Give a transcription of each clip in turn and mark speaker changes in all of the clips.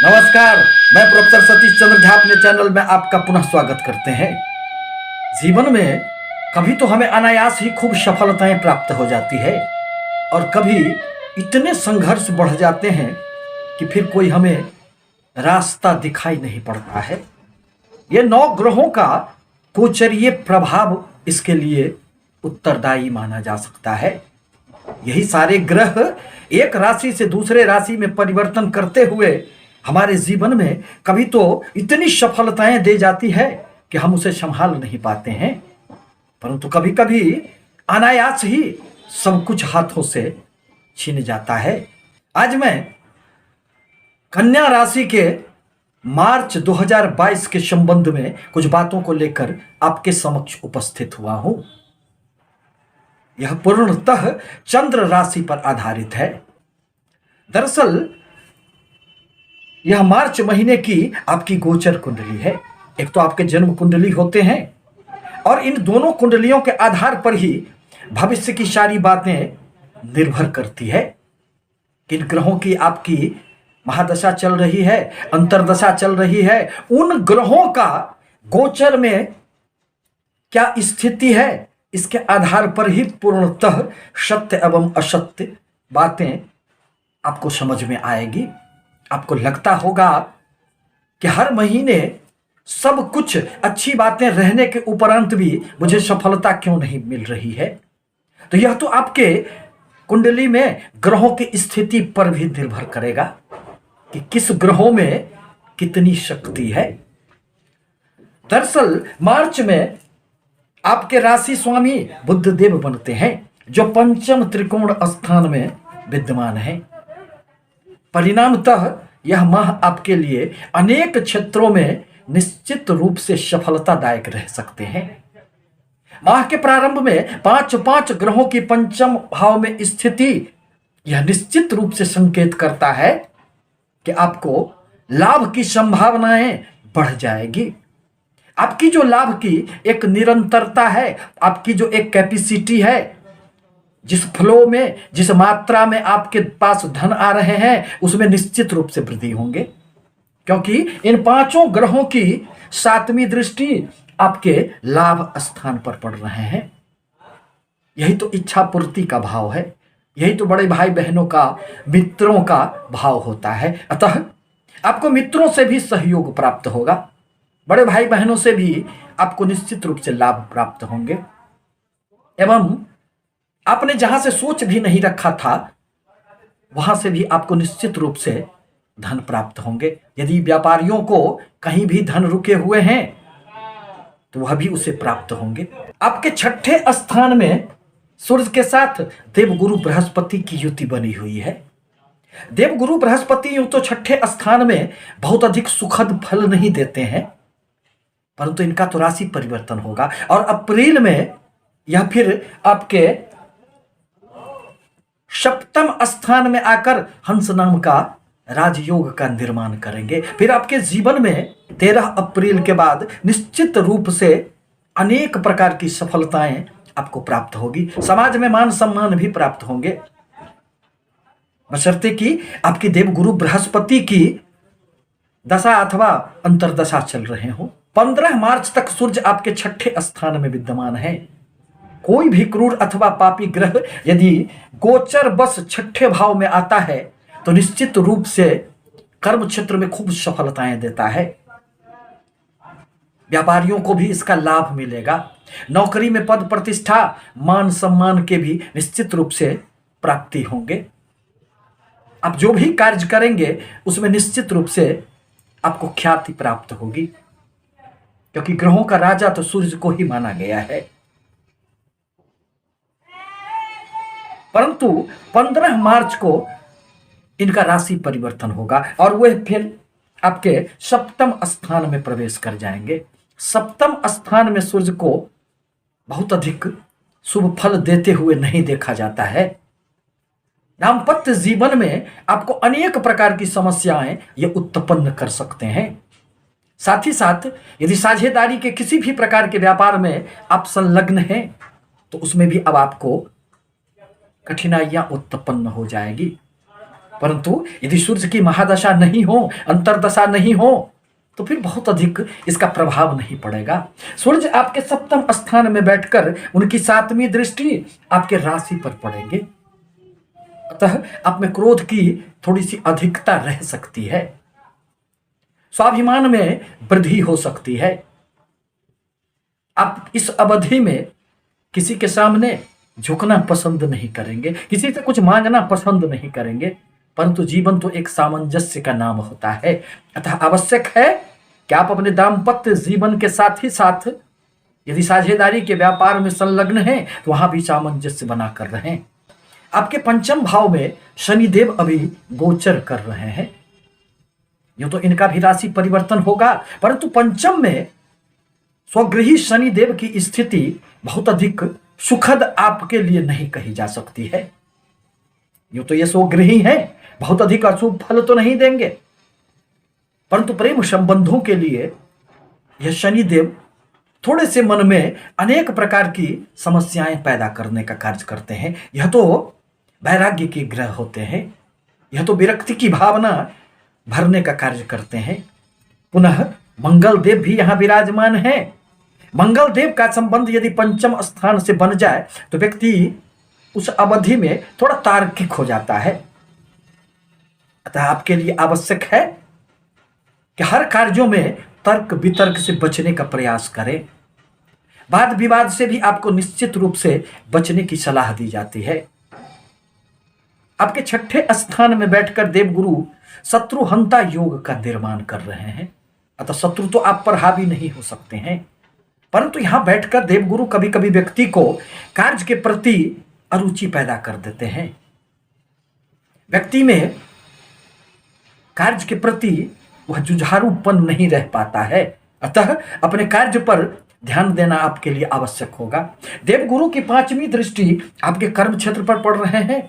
Speaker 1: नमस्कार। मैं प्रोफेसर सतीश चंद्र झा अपने चैनल में आपका पुनः स्वागत करते हैं। जीवन में कभी तो हमें अनायास ही खूब सफलताएं प्राप्त हो जाती है और कभी इतने संघर्ष बढ़ जाते हैं कि फिर कोई हमें रास्ता दिखाई नहीं पड़ता है। ये 9 ग्रहों का गोचरीय प्रभाव इसके लिए उत्तरदायी माना जा सकता है। यही सारे ग्रह एक राशि से दूसरे राशि में परिवर्तन करते हुए हमारे जीवन में कभी तो इतनी सफलताएं दे जाती है कि हम उसे संभाल नहीं पाते हैं, परंतु कभी कभी अनायास ही सब कुछ हाथों से छीन जाता है। आज मैं कन्या राशि के मार्च 2022 के संबंध में कुछ बातों को लेकर आपके समक्ष उपस्थित हुआ हूं। यह पूर्णतः चंद्र राशि पर आधारित है। दरअसल यह मार्च महीने की आपकी गोचर कुंडली है। एक तो आपके जन्म कुंडली होते हैं और इन दोनों कुंडलियों के आधार पर ही भविष्य की सारी बातें निर्भर करती है। किन ग्रहों की आपकी महादशा चल रही है, अंतरदशा चल रही है, उन ग्रहों का गोचर में क्या स्थिति है, इसके आधार पर ही पूर्णतः सत्य एवं असत्य बातें आपको समझ में आएगी। आपको लगता होगा कि हर महीने सब कुछ अच्छी बातें रहने के उपरांत भी मुझे सफलता क्यों नहीं मिल रही है। तो यह तो आपके कुंडली में ग्रहों की स्थिति पर भी निर्भर करेगा कि किस ग्रहों में कितनी शक्ति है। दरअसल मार्च में आपके राशि स्वामी बुधदेव बनते हैं जो पंचम त्रिकोण स्थान में विद्यमान है। परिणामतः यह माह आपके लिए अनेक क्षेत्रों में निश्चित रूप से सफलतादायक रह सकते हैं। माह के प्रारंभ में 5 ग्रहों की पंचम भाव में स्थिति यह निश्चित रूप से संकेत करता है कि आपको लाभ की संभावनाएं बढ़ जाएगी। आपकी जो लाभ की एक निरंतरता है, आपकी जो एक कैपेसिटी है, जिस फ्लो में, जिस मात्रा में आपके पास धन आ रहे हैं, उसमें निश्चित रूप से वृद्धि होंगे, क्योंकि इन 5 ग्रहों की 7वीं दृष्टि आपके लाभ स्थान पर पड़ रहे हैं। यही तो इच्छा पूर्ति का भाव है, यही तो बड़े भाई बहनों का, मित्रों का भाव होता है। अतः आपको मित्रों से भी सहयोग प्राप्त होगा, बड़े भाई बहनों से भी आपको निश्चित रूप से लाभ प्राप्त होंगे एवं आपने जहां से सोच भी नहीं रखा था वहां से भी आपको निश्चित रूप से धन प्राप्त होंगे। यदि व्यापारियों को कहीं भी धन रुके हुए हैं तो वह भी उसे प्राप्त होंगे। आपके 6ठे स्थान में सूर्य के साथ देवगुरु बृहस्पति की युति बनी हुई है। देवगुरु बृहस्पति यूं तो 6ठे स्थान में बहुत अधिक सुखद फल नहीं देते हैं, परंतु इनका तो राशि परिवर्तन होगा और अप्रैल में यह फिर आपके 7वें स्थान में आकर हंस नाम का राजयोग का निर्माण करेंगे। फिर आपके जीवन में 13 अप्रैल के बाद निश्चित रूप से अनेक प्रकार की सफलताएं आपको प्राप्त होगी। समाज में मान सम्मान भी प्राप्त होंगे, बशर्ते कि आपकी देवगुरु बृहस्पति की दशा अथवा अंतरदशा चल रहे हो। 15 मार्च तक सूर्य आपके 6ठे स्थान में विद्यमान है। कोई भी क्रूर अथवा पापी ग्रह यदि गोचर बस 6ठे भाव में आता है तो निश्चित रूप से कर्म क्षेत्र में खूब सफलताएं देता है। व्यापारियों को भी इसका लाभ मिलेगा। नौकरी में पद प्रतिष्ठा, मान सम्मान के भी निश्चित रूप से प्राप्ति होंगे। आप जो भी कार्य करेंगे उसमें निश्चित रूप से आपको ख्याति प्राप्त होगी, क्योंकि ग्रहों का राजा तो सूर्य को ही माना गया है। परंतु 15 मार्च को इनका राशि परिवर्तन होगा और वह फिर आपके 7वें स्थान में प्रवेश कर जाएंगे। 7वें स्थान में सूर्य को बहुत अधिक शुभ फल देते हुए नहीं देखा जाता है। दाम्पत्य जीवन में आपको अनेक प्रकार की समस्याएं ये उत्पन्न कर सकते हैं। साथ ही साथ यदि साझेदारी के किसी भी प्रकार के व्यापार में आप संलग्न हैं तो उसमें भी अब आपको कठिनाइयां उत्पन्न हो जाएगी। परंतु यदि सूर्य की महादशा नहीं हो, अंतरदशा नहीं हो, तो फिर बहुत अधिक इसका प्रभाव नहीं पड़ेगा। सूर्य आपके सप्तम स्थान में बैठकर उनकी 7वीं दृष्टि आपके राशि पर पड़ेंगे। अतः आप में क्रोध की थोड़ी सी अधिकता रह सकती है, स्वाभिमान में वृद्धि हो सकती है। आप इस अवधि में किसी के सामने झुकना पसंद नहीं करेंगे, किसी से कुछ मांगना पसंद नहीं करेंगे, परंतु जीवन तो एक सामंजस्य का नाम होता है। अतः आवश्यक है कि आप अपने दाम्पत्य जीवन के साथ ही साथ यदि साझेदारी के व्यापार में संलग्न हैं तो वहां भी सामंजस्य बनाकर रहें। आपके पंचम भाव में शनिदेव अभी गोचर कर रहे हैं। यूं तो इनका भी राशि परिवर्तन होगा, परंतु पंचम में स्वगृही शनिदेव की स्थिति बहुत अधिक सुखद आपके लिए नहीं कही जा सकती है। यूं तो ये स्वगृही है, बहुत अधिक अशुभ फल तो नहीं देंगे, परंतु प्रेम संबंधों के लिए यह शनिदेव थोड़े से मन में अनेक प्रकार की समस्याएं पैदा करने का कार्य करते हैं। यह तो वैराग्य के ग्रह होते हैं, यह तो विरक्ति की भावना भरने का कार्य करते हैं। पुनः मंगल देव भी यहां विराजमान है। मंगल देव का संबंध यदि पंचम स्थान से बन जाए तो व्यक्ति उस अवधि में थोड़ा तार्किक हो जाता है। अतः आपके लिए आवश्यक है कि हर कार्यों में तर्क वितर्क से बचने का प्रयास करें। वाद विवाद से भी आपको निश्चित रूप से बचने की सलाह दी जाती है। आपके 6ठे स्थान में बैठकर देवगुरु शत्रुहंता योग का निर्माण कर रहे हैं। अतः शत्रु तो आप पर हावी नहीं हो सकते हैं, परंतु यहां बैठकर देवगुरु कभी कभी व्यक्ति को कार्य के प्रति अरुचि पैदा कर देते हैं। व्यक्ति में कार्य के प्रति वह जुझारूपन नहीं रह पाता है। अतः अपने कार्य पर ध्यान देना आपके लिए आवश्यक होगा। देवगुरु की 5वीं दृष्टि आपके कर्म क्षेत्र पर पड़ रहे हैं।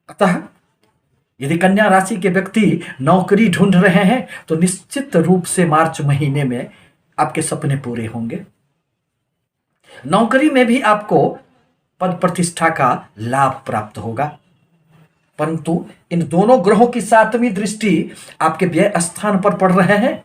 Speaker 1: अतः यदि कन्या राशि के व्यक्ति नौकरी ढूंढ रहे हैं तो निश्चित रूप से मार्च महीने में आपके सपने पूरे होंगे। नौकरी में भी आपको पद प्रतिष्ठा का लाभ प्राप्त होगा, परंतु इन दोनों ग्रहों की 7वीं दृष्टि आपके व्यय स्थान पर पड़ रहे हैं।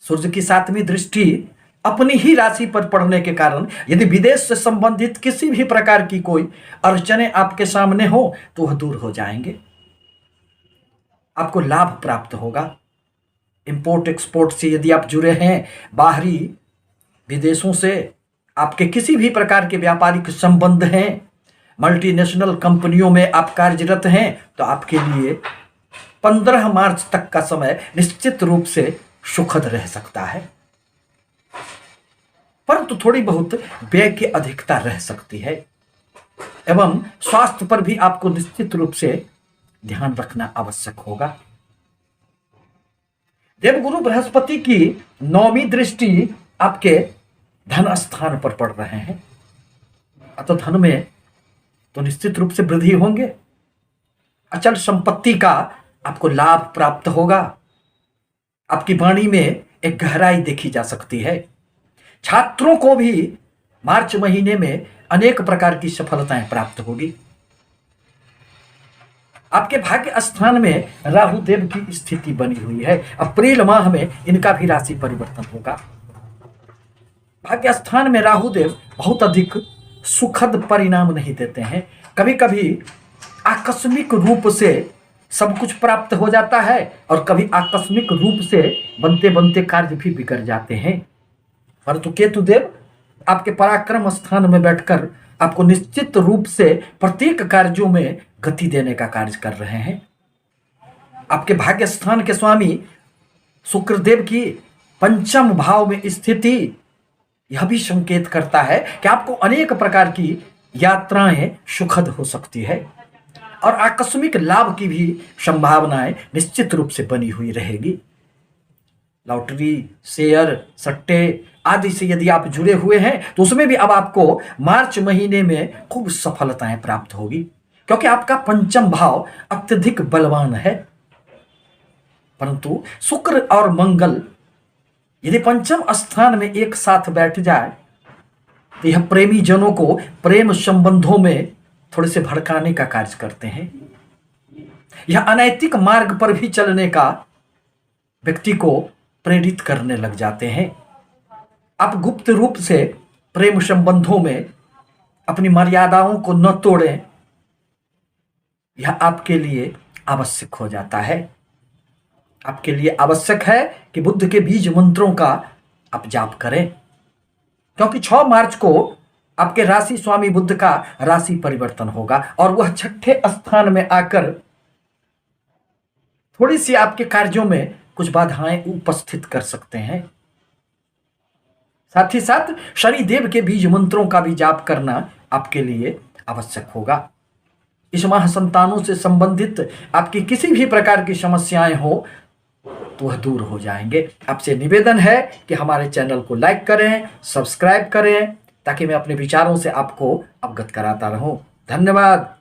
Speaker 1: सूर्य की 7वीं दृष्टि अपनी ही राशि पर पड़ने के कारण यदि विदेश से संबंधित किसी भी प्रकार की कोई अड़चने आपके सामने हो तो वह दूर हो जाएंगे। आपको लाभ प्राप्त होगा। इंपोर्ट एक्सपोर्ट से यदि आप जुड़े हैं, बाहरी विदेशों से आपके किसी भी प्रकार के व्यापारिक संबंध हैं, मल्टीनेशनल कंपनियों में आप कार्यरत हैं, तो आपके लिए 15 मार्च तक का समय निश्चित रूप से सुखद रह सकता है, परंतु थोड़ी बहुत व्यय की अधिकता रह सकती है। एवं स्वास्थ्य पर भी आपको निश्चित रूप से ध्यान रखना आवश्यक होगा। देवगुरु बृहस्पति की 9वीं दृष्टि आपके धन स्थान पर पड़ रहे हैं। अतः धन में तो निश्चित रूप से वृद्धि होंगे। अचल संपत्ति का आपको लाभ प्राप्त होगा। आपकी वाणी में एक गहराई देखी जा सकती है। छात्रों को भी मार्च महीने में अनेक प्रकार की सफलताएं प्राप्त होगी। आपके भाग्य स्थान में राहु देव की स्थिति बनी हुई है। अप्रैल माह में इनका भी राशि परिवर्तन होगा। भाग्य स्थान में राहु देव बहुत अधिक सुखद परिणाम नहीं देते हैं। कभी कभी आकस्मिक रूप से सब कुछ प्राप्त हो जाता है और कभी आकस्मिक रूप से बनते बनते कार्य भी बिगड़ जाते हैं। परंतु केतु देव आपके पराक्रम स्थान में बैठकर आपको निश्चित रूप से प्रत्येक कार्यों में गति देने का कार्य कर रहे हैं। आपके भाग्य स्थान के स्वामी शुक्रदेव की 5म भाव में स्थिति यह भी संकेत करता है कि आपको अनेक प्रकार की यात्राएं सुखद हो सकती है और आकस्मिक लाभ की भी संभावनाएं निश्चित रूप से बनी हुई रहेगी। लॉटरी, शेयर, सट्टे आदि से यदि आप जुड़े हुए हैं तो उसमें भी अब आपको मार्च महीने में खूब सफलताएं प्राप्त होगी, क्योंकि आपका 5म भाव अत्यधिक बलवान है। परंतु शुक्र और मंगल यदि 5म स्थान में एक साथ बैठ जाए तो यह प्रेमी जनों को प्रेम संबंधों में थोड़े से भड़काने का कार्य करते हैं। यह अनैतिक मार्ग पर भी चलने का व्यक्ति को प्रेरित करने लग जाते हैं। आप गुप्त रूप से प्रेम संबंधों में अपनी मर्यादाओं को न तोड़ें, यह आपके लिए आवश्यक हो जाता है। आपके लिए आवश्यक है कि बुद्ध के बीज मंत्रों का आप जाप करें, क्योंकि 6 मार्च को आपके राशि स्वामी बुद्ध का राशि परिवर्तन होगा और वह 6ठे स्थान में आकर थोड़ी सी आपके कार्यों में कुछ बाधाएं उपस्थित कर सकते हैं। साथ ही साथ शनिदेव के बीज मंत्रों का भी जाप करना आपके लिए आवश्यक होगा। इस माह संतानों से संबंधित आपकी किसी भी प्रकार की समस्याएं हो तो वह दूर हो जाएंगे। आपसे निवेदन है कि हमारे चैनल को लाइक करें, सब्सक्राइब करें, ताकि मैं अपने विचारों से आपको अवगत कराता रहूं। धन्यवाद।